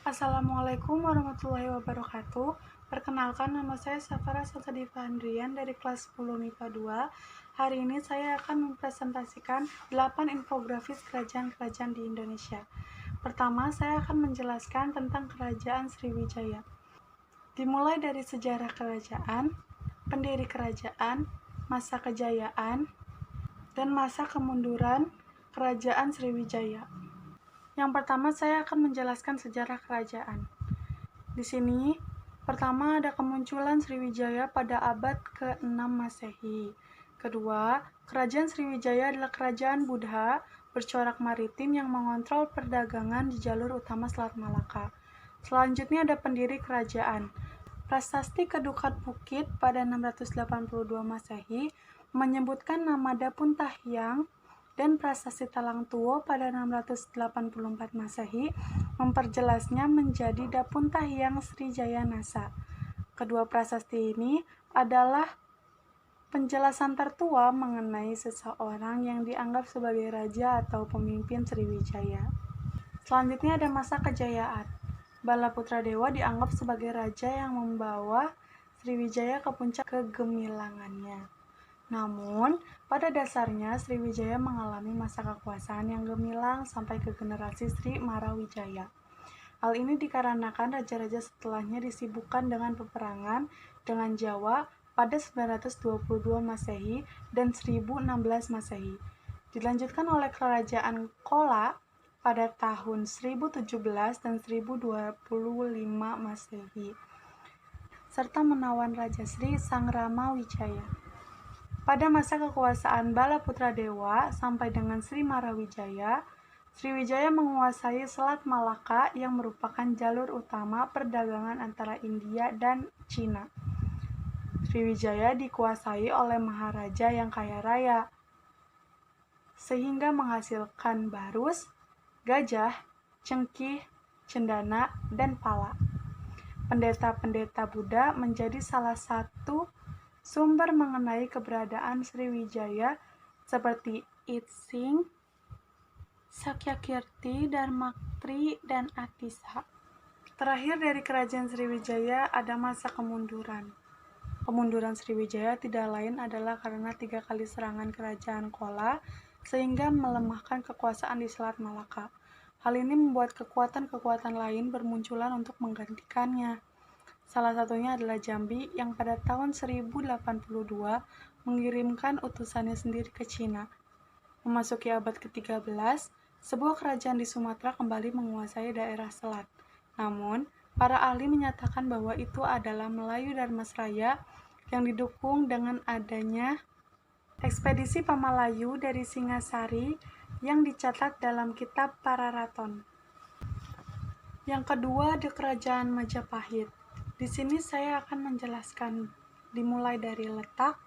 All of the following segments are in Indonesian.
Assalamualaikum warahmatullahi wabarakatuh. Perkenalkan, nama saya Safara Salsadifa Andrian dari kelas 10 MIPA 2. Hari ini saya akan mempresentasikan 8 infografis kerajaan-kerajaan di Indonesia. Pertama, saya akan menjelaskan tentang Kerajaan Sriwijaya. Dimulai dari sejarah kerajaan, pendiri kerajaan, masa kejayaan, dan masa kemunduran Kerajaan Sriwijaya. Yang pertama, saya akan menjelaskan sejarah kerajaan. Di sini, pertama ada kemunculan Sriwijaya pada abad ke-6 Masehi. Kedua, Kerajaan Sriwijaya adalah kerajaan Buddha bercorak maritim yang mengontrol perdagangan di jalur utama Selat Malaka. Selanjutnya ada pendiri kerajaan. Prasasti Kedukat Bukit pada 682 Masehi menyebutkan nama Dapun Tahyang, dan Prasasti Talang Tuo pada 684 Masehi memperjelasnya menjadi Dapun Tahyang Srijaya Nasa. Kedua prasasti ini adalah penjelasan tertua mengenai seseorang yang dianggap sebagai raja atau pemimpin Sriwijaya. Selanjutnya ada masa kejayaan. Balaputradewa dianggap sebagai raja yang membawa Sriwijaya ke puncak kegemilangannya. Namun, pada dasarnya Sriwijaya mengalami masa kekuasaan yang gemilang sampai ke generasi Sri Marawijaya. Hal ini dikarenakan raja-raja setelahnya disibukkan dengan peperangan dengan Jawa pada 922 Masehi dan 1016 Masehi. Dilanjutkan oleh Kerajaan Chola pada tahun 1017 dan 1025 Masehi, serta menawan Raja Sri Sangrama Wijaya. Pada masa kekuasaan Balaputradewa sampai dengan Sri Marawijaya, Sriwijaya menguasai Selat Malaka yang merupakan jalur utama perdagangan antara India dan Cina. Sriwijaya dikuasai oleh maharaja yang kaya raya, sehingga menghasilkan barus, gajah, cengkih, cendana, dan pala. Pendeta-pendeta Buddha menjadi salah satu sumber mengenai keberadaan Sriwijaya seperti Itsing, Sakyakirti, Dharmaktri, dan Atisa. Terakhir dari Kerajaan Sriwijaya ada masa kemunduran. Kemunduran Sriwijaya tidak lain adalah karena 3 kali serangan Kerajaan Chola sehingga melemahkan kekuasaan di Selat Malaka. Hal ini membuat kekuatan-kekuatan lain bermunculan untuk menggantikannya. Salah satunya adalah Jambi yang pada tahun 1082 mengirimkan utusannya sendiri ke Cina. Memasuki abad ke-13, sebuah kerajaan di Sumatera kembali menguasai daerah selat. Namun, para ahli menyatakan bahwa itu adalah Melayu Dharmasraya yang didukung dengan adanya ekspedisi Pamalayu dari Singasari yang dicatat dalam kitab Pararaton. Yang kedua ada Kerajaan Majapahit. Di sini saya akan menjelaskan dimulai dari letak,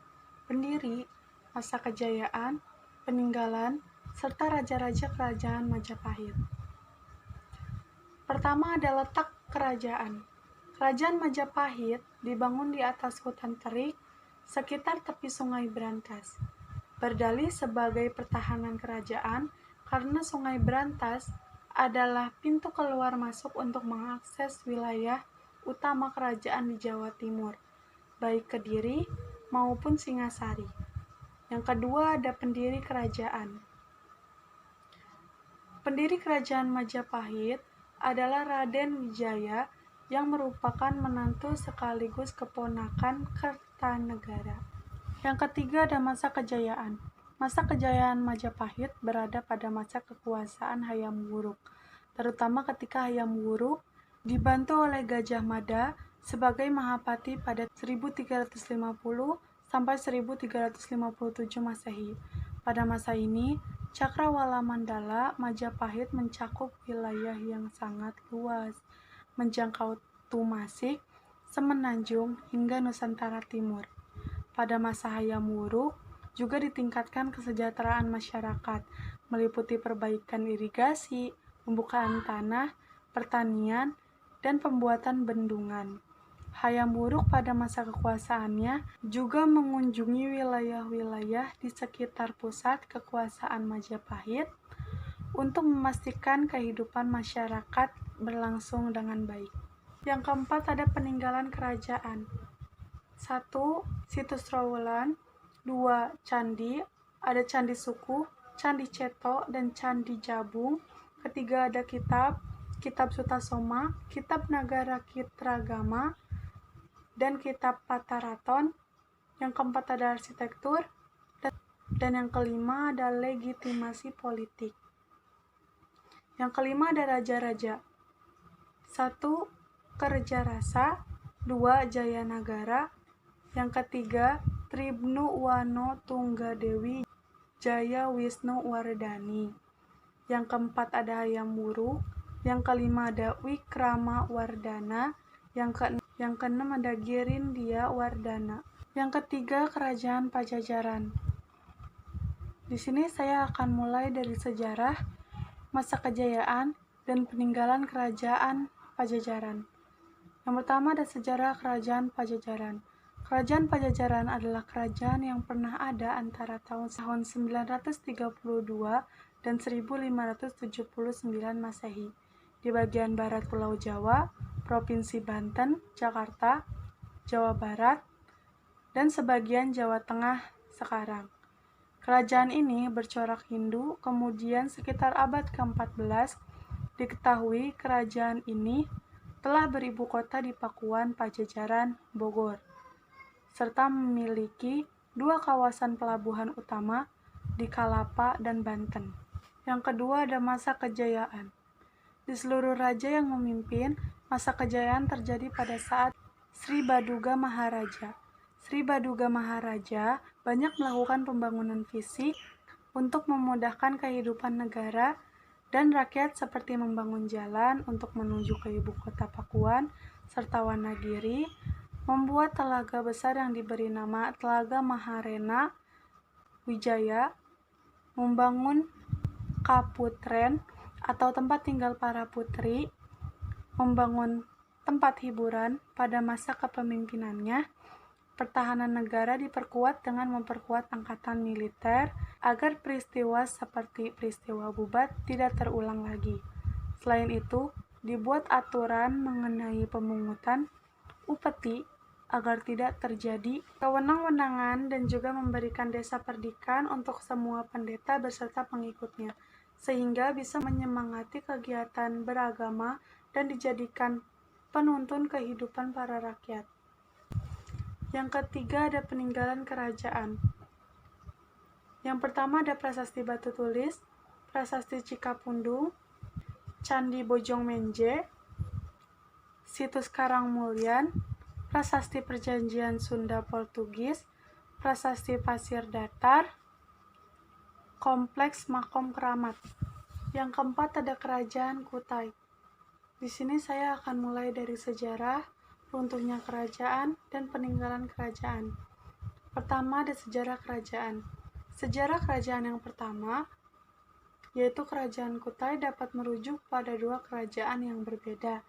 pendiri, masa kejayaan, peninggalan, serta raja-raja Kerajaan Majapahit. Pertama ada letak kerajaan. Kerajaan Majapahit dibangun di atas hutan terik sekitar tepi Sungai Brantas. Berdalih sebagai pertahanan kerajaan karena Sungai Brantas adalah pintu keluar masuk untuk mengakses wilayah utama kerajaan di Jawa Timur, baik Kediri maupun Singasari. Yang kedua ada pendiri kerajaan. Pendiri Kerajaan Majapahit adalah Raden Wijaya yang merupakan menantu sekaligus keponakan Kertanegara. Yang ketiga ada masa kejayaan. Masa kejayaan Majapahit berada pada masa kekuasaan Hayam Wuruk, terutama ketika Hayam Wuruk dibantu oleh Gajah Mada sebagai Mahapati pada 1350 sampai 1357 Masehi. Pada masa ini, Cakrawala Mandala Majapahit mencakup wilayah yang sangat luas, menjangkau Tumasik, Semenanjung, hingga Nusantara Timur. Pada masa Hayam Wuruk, juga ditingkatkan kesejahteraan masyarakat, meliputi perbaikan irigasi, pembukaan tanah, pertanian, dan pembuatan bendungan. Hayam Wuruk pada masa kekuasaannya juga mengunjungi wilayah-wilayah di sekitar pusat kekuasaan Majapahit untuk memastikan kehidupan masyarakat berlangsung dengan baik. Yang keempat ada peninggalan kerajaan. 1. Situs Trowulan. 2. Candi. Ada Candi Suku, Candi Ceto, dan Candi Jabung. Ketiga ada Kitab Sutasoma, Kitab Nagara Kitragama, dan Kitab Pataraton. Yang keempat ada arsitektur. Dan yang kelima ada legitimasi politik. Yang kelima ada raja-raja. 1. Kerjarasa. 2. Jayanagara. Yang ketiga Tribnu Wano Tunggadewi Jaya Wisnu Wardani. Yang keempat ada Hayam Wuruk. Yang kelima ada Wikrama Wardana. Yang keenam ada Girindya Wardana. Yang ketiga Kerajaan Pajajaran. Di sini saya akan mulai dari sejarah, masa kejayaan, dan peninggalan Kerajaan Pajajaran. Yang pertama ada sejarah Kerajaan Pajajaran. Kerajaan Pajajaran adalah kerajaan yang pernah ada antara tahun 932 dan 1579 Masehi di bagian barat Pulau Jawa, Provinsi Banten, Jakarta, Jawa Barat, dan sebagian Jawa Tengah sekarang. Kerajaan ini bercorak Hindu, kemudian sekitar abad ke-14 diketahui kerajaan ini telah beribu kota di Pakuan, Pajajaran, Bogor, serta memiliki 2 kawasan pelabuhan utama di Kalapa dan Banten. Yang kedua ada masa kejayaan. Di seluruh raja yang memimpin, masa kejayaan terjadi pada saat Sri Baduga Maharaja. Sri Baduga Maharaja banyak melakukan pembangunan fisik untuk memudahkan kehidupan negara dan rakyat seperti membangun jalan untuk menuju ke ibu kota Pakuan serta Wanagiri, membuat telaga besar yang diberi nama Telaga Maharena Wijaya, membangun Kaputren atau tempat tinggal para putri, membangun tempat hiburan pada masa kepemimpinannya. Pertahanan negara diperkuat dengan memperkuat angkatan militer agar peristiwa seperti peristiwa Bubat tidak terulang lagi. Selain itu, dibuat aturan mengenai pemungutan upeti agar tidak terjadi kewenang-wenangan dan juga memberikan desa perdikan untuk semua pendeta beserta pengikutnya, sehingga bisa menyemangati kegiatan beragama dan dijadikan penuntun kehidupan para rakyat. Yang ketiga ada peninggalan kerajaan. Yang pertama ada Prasasti Batu Tulis, Prasasti Cikapundung, Candi Bojongmenje, Situs Karangmulyan, Prasasti Perjanjian Sunda Portugis, Prasasti Pasir Datar, Kompleks Makom Keramat. Yang keempat ada Kerajaan Kutai. Di sini saya akan mulai dari sejarah, runtuhnya kerajaan, dan peninggalan kerajaan. Pertama ada sejarah kerajaan. Sejarah kerajaan yang pertama, yaitu Kerajaan Kutai, dapat merujuk pada 2 kerajaan yang berbeda,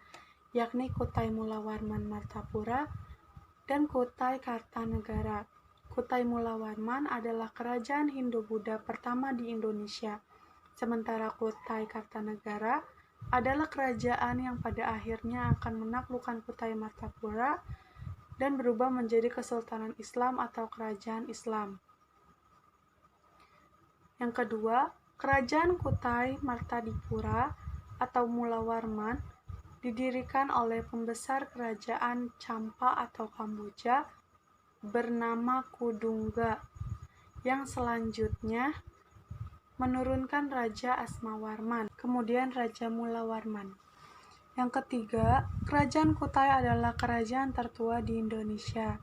yakni Kutai Mulawarman Martapura dan Kutai Kartanegara. Kutai Mulawarman adalah kerajaan Hindu-Buddha pertama di Indonesia, sementara Kutai Kartanegara adalah kerajaan yang pada akhirnya akan menaklukkan Kutai Martapura dan berubah menjadi Kesultanan Islam atau Kerajaan Islam. Yang kedua, Kerajaan Kutai Martadipura atau Mulawarman didirikan oleh pembesar kerajaan Champa atau Kamboja bernama Kudungga, yang selanjutnya menurunkan Raja Asmawarman, kemudian Raja Mulawarman. Yang ketiga, Kerajaan Kutai adalah kerajaan tertua di Indonesia.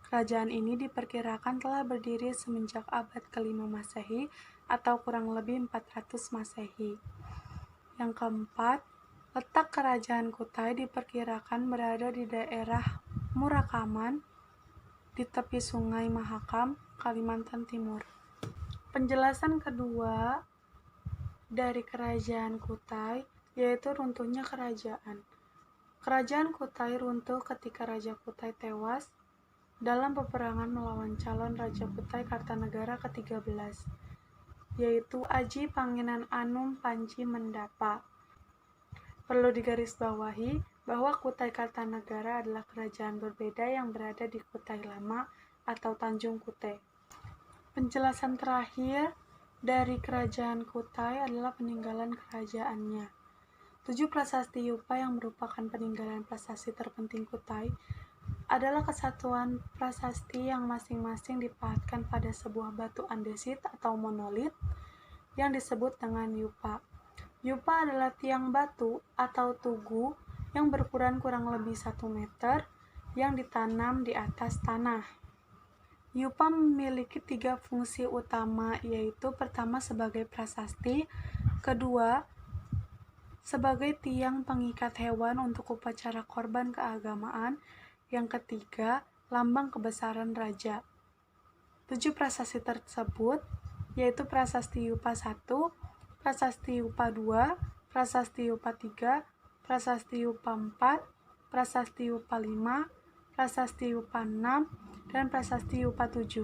Kerajaan ini diperkirakan telah berdiri semenjak abad ke-5 Masehi atau kurang lebih 400 Masehi. Yang keempat, letak Kerajaan Kutai diperkirakan berada di daerah Murakaman, di tepi Sungai Mahakam, Kalimantan Timur. Penjelasan kedua dari Kerajaan Kutai yaitu runtuhnya kerajaan. Kerajaan Kutai runtuh ketika Raja Kutai tewas dalam peperangan melawan calon Raja Kutai Kartanegara ke-13, yaitu Aji Pangenan Anum Panji Mendapa. Perlu digarisbawahi bahwa Kutai Kartanegara adalah kerajaan berbeda yang berada di Kutai Lama atau Tanjung Kutai. Penjelasan terakhir dari kerajaan Kutai adalah peninggalan kerajaannya. 7 prasasti Yupa yang merupakan peninggalan prasasti terpenting Kutai adalah kesatuan prasasti yang masing-masing dipahatkan pada sebuah batu andesit atau monolit yang disebut dengan Yupa. Yupa adalah tiang batu atau tugu yang berukuran kurang lebih 1 meter yang ditanam di atas tanah. Yupa memiliki 3 fungsi utama, yaitu pertama sebagai prasasti, kedua sebagai tiang pengikat hewan untuk upacara korban keagamaan, yang ketiga lambang kebesaran raja. 7 prasasti tersebut yaitu Prasasti Yupa 1, Prasasti Yupa 2, Prasasti Yupa 3, Prasasti Yupa 4, Prasasti Yupa 5, Prasasti Yupa 6, dan Prasasti Yupa 7.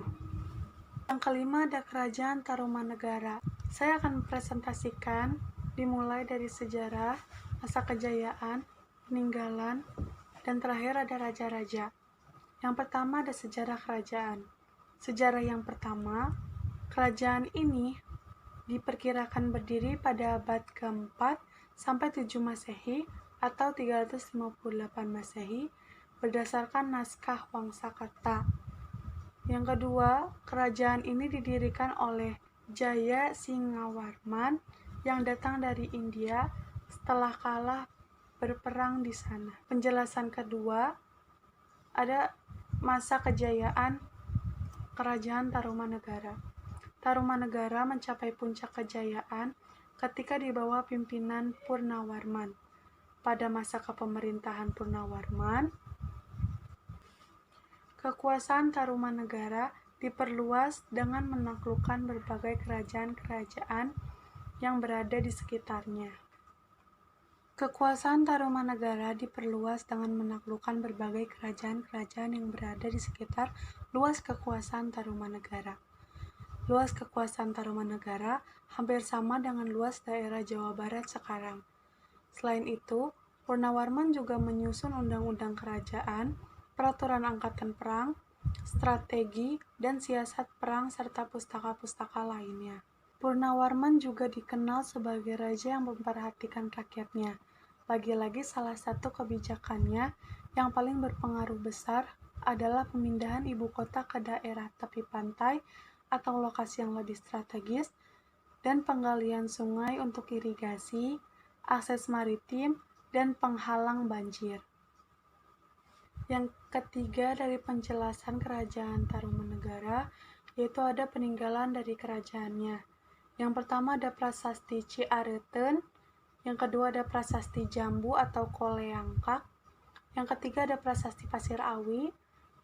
Yang kelima ada Kerajaan Tarumanegara. Saya akan mempresentasikan dimulai dari sejarah, masa kejayaan, peninggalan, dan terakhir ada raja-raja. Yang pertama ada sejarah kerajaan. Sejarah yang pertama, kerajaan ini diperkirakan berdiri pada abad ke-4 sampai 7 Masehi atau 358 Masehi berdasarkan naskah Wangsakerta. Yang kedua, kerajaan ini didirikan oleh Jaya Singawarman yang datang dari India setelah kalah berperang di sana. Penjelasan kedua, ada masa kejayaan Kerajaan Tarumanegara. Tarumanegara mencapai puncak kejayaan ketika di bawah pimpinan Purnawarman. Pada masa kepemerintahan Purnawarman, kekuasaan Tarumanegara diperluas dengan menaklukkan berbagai kerajaan-kerajaan yang berada di sekitarnya. Kekuasaan Tarumanegara diperluas dengan menaklukkan berbagai kerajaan-kerajaan yang berada di sekitar luas kekuasaan Tarumanegara. Luas kekuasaan Tarumanegara hampir sama dengan luas daerah Jawa Barat sekarang. Selain itu, Purnawarman juga menyusun undang-undang kerajaan, peraturan angkatan perang, strategi, dan siasat perang serta pustaka-pustaka lainnya. Purnawarman juga dikenal sebagai raja yang memperhatikan rakyatnya. Lagi-lagi salah satu kebijakannya yang paling berpengaruh besar adalah pemindahan ibu kota ke daerah tepi pantai atau lokasi yang lebih strategis dan penggalian sungai untuk irigasi, akses maritim, dan penghalang banjir. Yang ketiga dari penjelasan kerajaan Tarumanegara yaitu ada peninggalan dari kerajaannya. Yang pertama ada Prasasti Ciareten, yang kedua ada Prasasti Jambu atau Koleangkak, yang ketiga ada Prasasti Pasir Awi,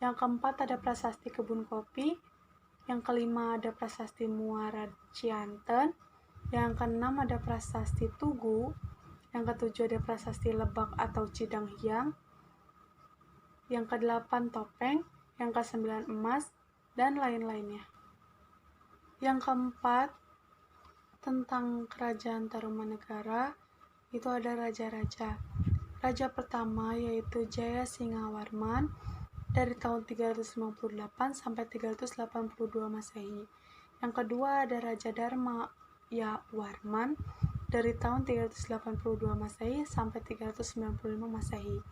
yang keempat ada Prasasti Kebun Kopi, yang kelima ada Prasasti Muara Cianten, yang keenam ada Prasasti Tugu, yang ketujuh ada Prasasti Lebak atau Cidang Hiang, yang kedelapan Topeng, yang kesembilan Emas, dan lain-lainnya. Yang keempat tentang kerajaan Tarumanegara itu ada raja-raja. Raja pertama yaitu Jaya Singawarman dari tahun 358 sampai 382 Masehi. Yang kedua ada Raja Dharma Yawarman dari tahun 382 Masehi sampai 395 Masehi.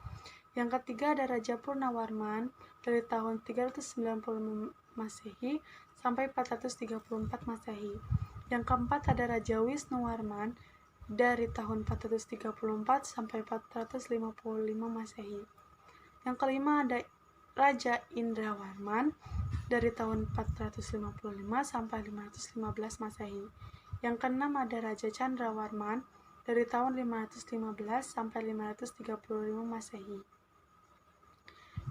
Yang ketiga ada Raja Purnawarman dari tahun 395 Masehi sampai 434 Masehi. Yang keempat ada Raja Wisnuwarman dari tahun 434 sampai 455 Masehi. Yang kelima ada Raja Indrawarman dari tahun 455 sampai 515 Masehi. Yang keenam ada Raja Candrawarman dari tahun 515 sampai 535 Masehi.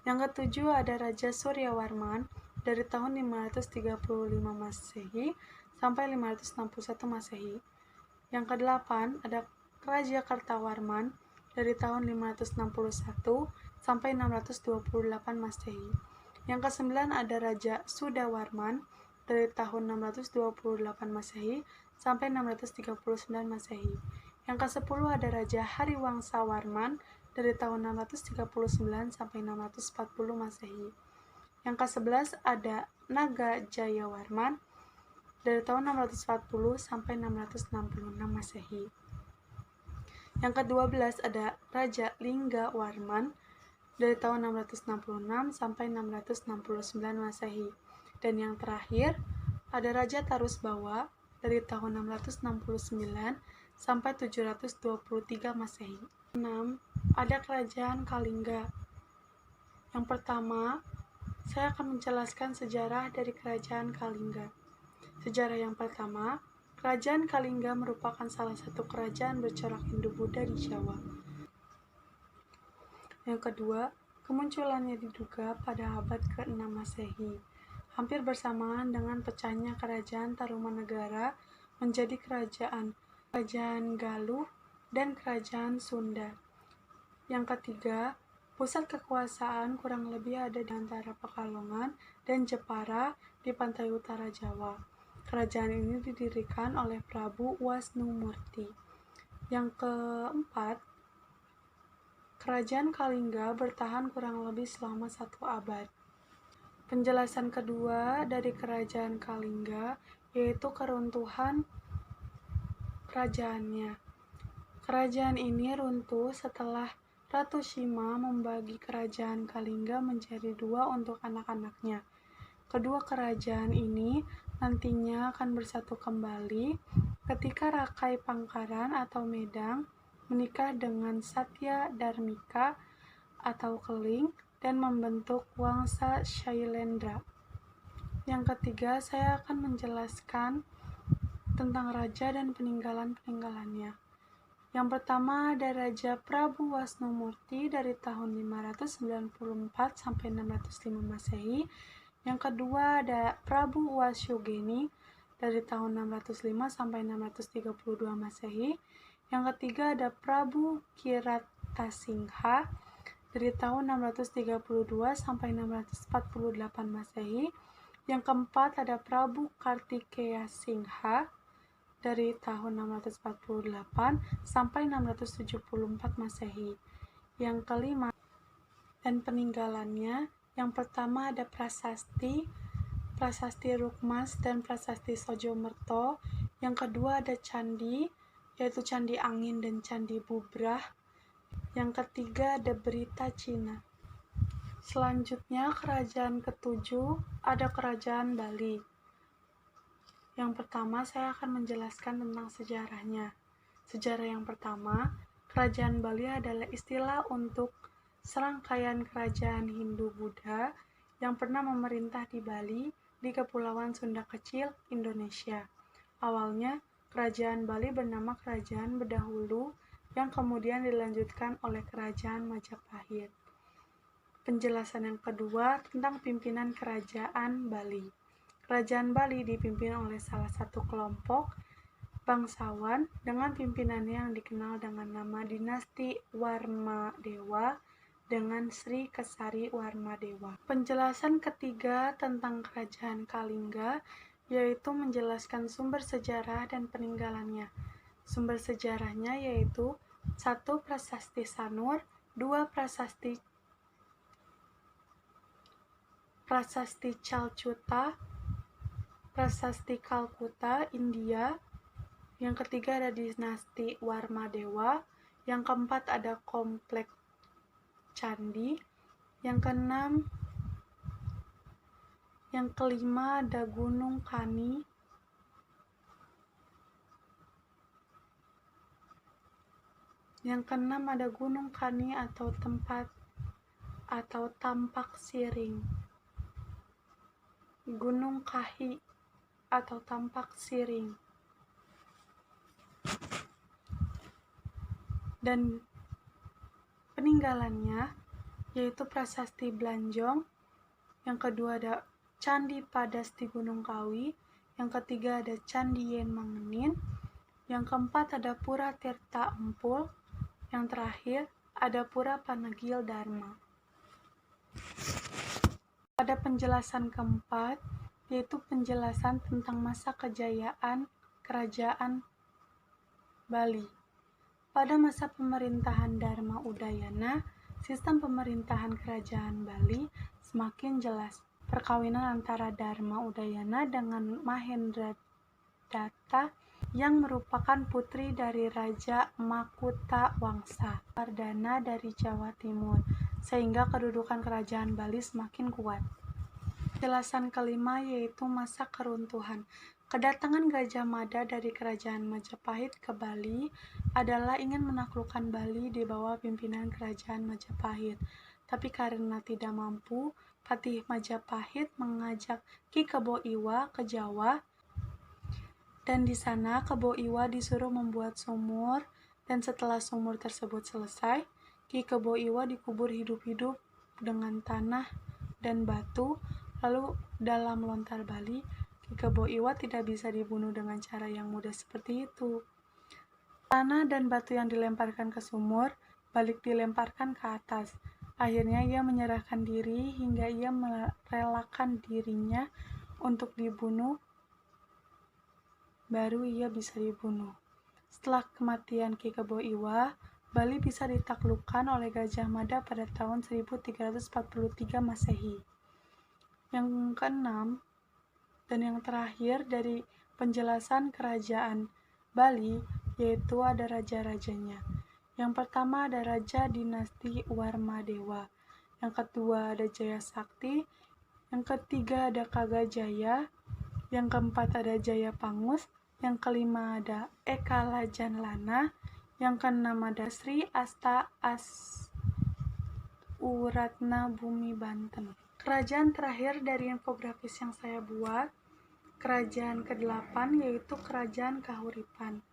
Yang ketujuh ada Raja Suryawarman dari tahun 535 Masehi sampai 561 Masehi. Yang kedelapan ada Raja Kartawarman dari tahun 561 sampai 628 Masehi. Yang kesembilan ada Raja Sudawarman dari tahun 628 Masehi sampai 639 Masehi. Yang ke-10 ada Raja Hariwangsa Warman dari tahun 639 sampai 640 Masehi. Yang ke-11 ada Naga Jayawarman dari tahun 640 sampai 666 Masehi. Yang ke-12 ada Raja Lingga Warman dari tahun 666 sampai 669 Masehi. Dan yang terakhir ada Raja Tarusbawa dari tahun 669 sampai 723 Masehi. 6. Ada Kerajaan Kalingga. Yang pertama, saya akan menjelaskan sejarah dari Kerajaan Kalingga. Sejarah yang pertama, Kerajaan Kalingga merupakan salah satu kerajaan bercorak Hindu-Buddha di Jawa. Yang kedua, kemunculannya diduga pada abad ke-6 Masehi, hampir bersamaan dengan pecahnya Kerajaan Tarumanegara menjadi Kerajaan Galuh dan Kerajaan Sunda. Yang ketiga, pusat kekuasaan kurang lebih ada di antara Pekalongan dan Jepara di pantai utara Jawa. Kerajaan ini didirikan oleh Prabu Wasnumurti. Yang keempat, Kerajaan Kalingga bertahan kurang lebih selama 1 abad. Penjelasan kedua dari Kerajaan Kalingga yaitu keruntuhan kerajaannya. Kerajaan ini runtuh setelah Ratu Shima membagi Kerajaan Kalingga menjadi 2 untuk anak-anaknya. Kedua kerajaan ini nantinya akan bersatu kembali ketika Rakai Pangkaran atau Medang menikah dengan Satya Darmika atau Keling dan membentuk Wangsa Shailendra. Yang ketiga, saya akan menjelaskan tentang raja dan peninggalan-peninggalannya. Yang pertama ada Raja Prabu Wasnumurti dari tahun 594 sampai 605 Masehi. Yang kedua ada Prabu Wasyogeni dari tahun 605 sampai 632 Masehi. Yang ketiga ada Prabu Kiratasingha dari tahun 632 sampai 648 Masehi. Yang keempat ada Prabu Kartikeya Singha dari tahun 648 sampai 674 Masehi. Yang kelima dan peninggalannya, yang pertama ada Prasasti Rukmas dan Prasasti Sojomerto. Yang kedua ada Candi, yaitu Candi Angin dan Candi Bubrah. Yang ketiga ada Berita Cina. Selanjutnya kerajaan ketujuh ada Kerajaan Bali. Yang pertama saya akan menjelaskan tentang sejarahnya. Sejarah yang pertama, Kerajaan Bali adalah istilah untuk serangkaian kerajaan Hindu-Buddha yang pernah memerintah di Bali di Kepulauan Sunda Kecil, Indonesia. Awalnya, Kerajaan Bali bernama Kerajaan Bedahulu yang kemudian dilanjutkan oleh Kerajaan Majapahit. Penjelasan yang kedua tentang pimpinan Kerajaan Bali. Kerajaan Bali dipimpin oleh salah satu kelompok bangsawan dengan pimpinannya yang dikenal dengan nama Dinasti Warmadewa dengan Sri Kesari Warmadewa. Penjelasan ketiga tentang Kerajaan Kalingga yaitu menjelaskan sumber sejarah dan peninggalannya. Sumber sejarahnya yaitu 1. Prasasti Sanur, 2. Prasasti Calcuta, Prasasti Kalkuta, India. Yang ketiga ada Dinasti Warmadewa. Yang keempat ada Komplek Candi. Yang kelima ada Gunung Kani. Yang keenam ada Gunung Kani atau Tampak Siring. Gunung Kahi atau Tampak Siring. Dan peninggalannya yaitu Prasasti Blanjong. Yang kedua ada Candi Padas di Gunung Kawi. Yang ketiga ada Candi Yen Mangenin. Yang keempat ada Pura Tirta Empul. Yang terakhir ada Pura Panegil Dharma. Pada penjelasan keempat yaitu penjelasan tentang masa kejayaan Kerajaan Bali. Pada masa pemerintahan Dharma Udayana, sistem pemerintahan kerajaan Bali semakin jelas. Perkawinan antara Dharma Udayana dengan Mahendradatta yang merupakan putri dari Raja Makutha Wangsa Wardhana dari Jawa Timur, sehingga kedudukan kerajaan Bali semakin kuat. Penjelasan kelima yaitu masa keruntuhan. Kedatangan Gajah Mada dari kerajaan Majapahit ke Bali adalah ingin menaklukkan Bali di bawah pimpinan kerajaan Majapahit. Tapi karena tidak mampu, Patih Majapahit mengajak Ki Kebo Iwa ke Jawa, dan di sana Kebo Iwa disuruh membuat sumur, dan setelah sumur tersebut selesai, Ki Kebo Iwa dikubur hidup-hidup dengan tanah dan batu. Lalu dalam Lontar Bali, Ki Kebo Iwa tidak bisa dibunuh dengan cara yang mudah seperti itu. Tanah dan batu yang dilemparkan ke sumur balik dilemparkan ke atas. Akhirnya ia menyerahkan diri hingga ia merelakan dirinya untuk dibunuh, baru ia bisa dibunuh. Setelah kematian Ki Kebo Iwa, Bali bisa ditaklukkan oleh Gajah Mada pada tahun 1343 Masehi. Yang keenam dan yang terakhir dari penjelasan kerajaan Bali yaitu ada raja-rajanya. Yang pertama ada Raja Dinasti Warmadewa, yang kedua ada Jaya Sakti, yang ketiga ada Kagajaya, yang keempat ada Jaya Pangus, yang kelima ada Eka Lajanlana, yang keenam ada Sri Asta Asuratna Bumi Banten. Kerajaan terakhir dari infografis yang saya buat, kerajaan ke-8 yaitu Kerajaan Kahuripan.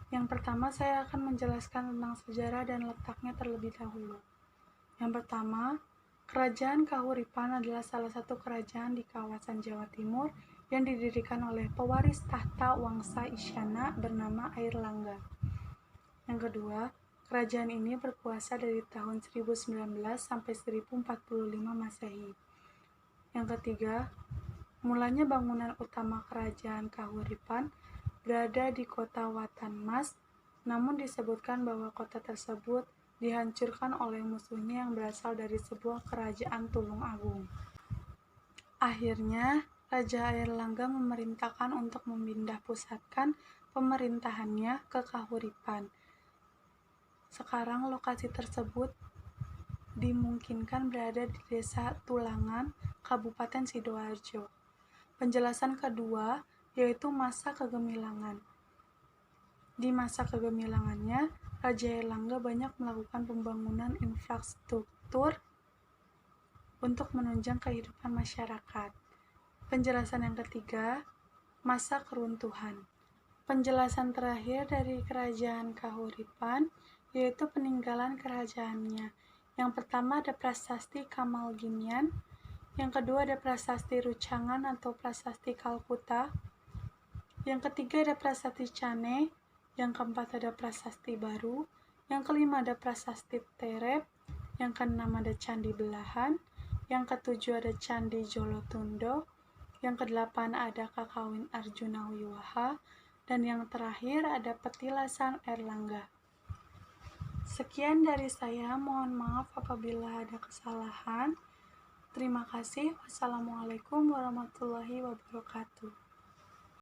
Yang pertama saya akan menjelaskan tentang sejarah dan letaknya terlebih dahulu. Yang pertama, Kerajaan Kahuripan adalah salah satu kerajaan di kawasan Jawa Timur yang didirikan oleh pewaris tahta Wangsa Isyana bernama Airlangga. Yang kedua, kerajaan ini berkuasa dari tahun 1019 sampai 1045 Masehi. Yang ketiga, mulanya bangunan utama kerajaan Kahuripan berada di kota Watanmas, namun disebutkan bahwa kota tersebut dihancurkan oleh musuhnya yang berasal dari sebuah kerajaan Tulung Agung. Akhirnya, Raja Airlangga memerintahkan untuk memindah pusatkan pemerintahannya ke Kahuripan. Sekarang lokasi tersebut dimungkinkan berada di Desa Tulangan, Kabupaten Sidoarjo. Penjelasan kedua yaitu masa kegemilangan. Di masa kegemilangannya, Raja Airlangga banyak melakukan pembangunan infrastruktur untuk menunjang kehidupan masyarakat. Penjelasan yang ketiga, masa keruntuhan. Penjelasan terakhir dari Kerajaan Kahuripan yaitu peninggalan kerajaannya. Yang pertama ada Prasasti Kamalginian, yang kedua ada Prasasti Rucangan atau Prasasti Kalkuta, yang ketiga ada Prasasti Cane, yang keempat ada Prasasti Baru, yang kelima ada Prasasti Terep, yang keenam ada Candi Belahan, yang ketujuh ada Candi Jolotundo, yang kedelapan ada Kakawin Arjuna Wiwaha, dan yang terakhir ada Petilasan Airlangga. Sekian dari saya, mohon maaf apabila ada kesalahan. Terima kasih. Wassalamualaikum warahmatullahi wabarakatuh.